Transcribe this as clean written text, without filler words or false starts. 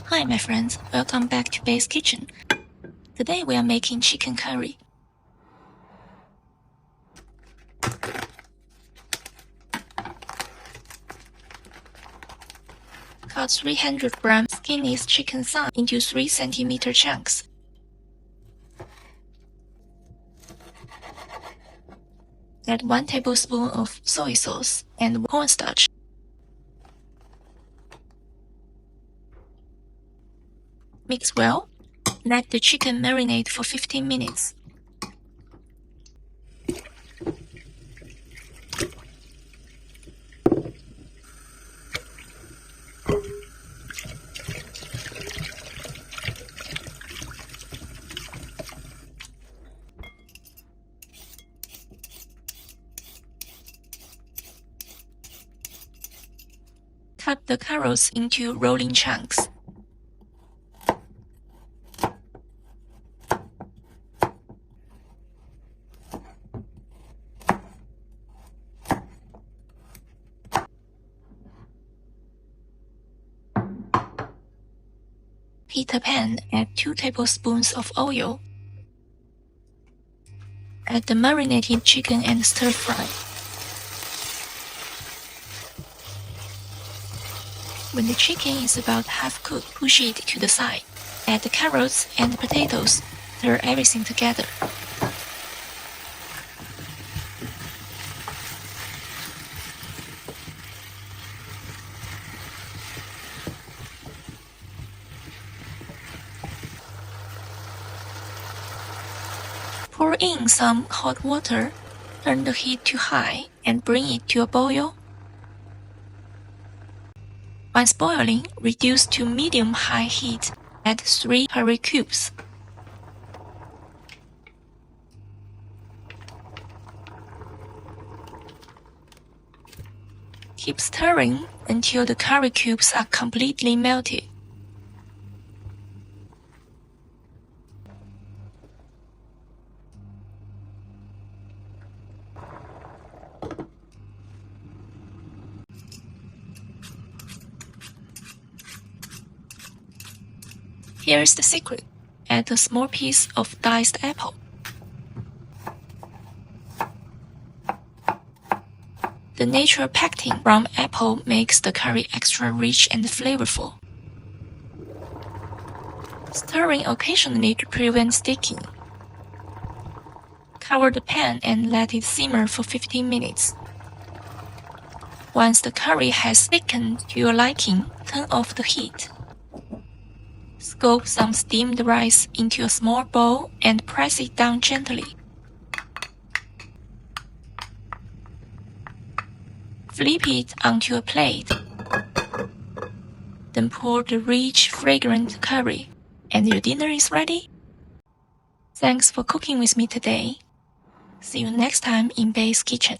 Hi my friends, welcome back to Bay's Kitchen. Today we are making chicken curry. Cut 300 grams skinless chicken thigh into 3 cm chunks. Add 1 tablespoon of soy sauce and cornstarch. Mix well. Let the chicken marinate for 15 minutes. Cut the carrots into rolling chunks. Heat a pan, add 2 tablespoons of oil. Add the marinated chicken and stir fry. When the chicken is about half cooked, push it to the side. Add the carrots and potatoes. Stir everything together. Pour in some hot water, turn the heat to high, and bring it to a boil. Once boiling, reduce to medium-high heat. Add 3 curry cubes. Keep stirring until the curry cubes are completely melted. Here is the secret. Add a small piece of diced apple. The natural pectin from apple makes the curry extra rich and flavorful. Stirring occasionally to prevent sticking. Cover the pan and let it simmer for 15 minutes. Once the curry has thickened to your liking, turn off the heat. Scoop some steamed rice into a small bowl and press it down gently. Flip it onto a plate. Then pour the rich, fragrant curry, and your dinner is ready. Thanks for cooking with me today. See you next time in Bay's Kitchen.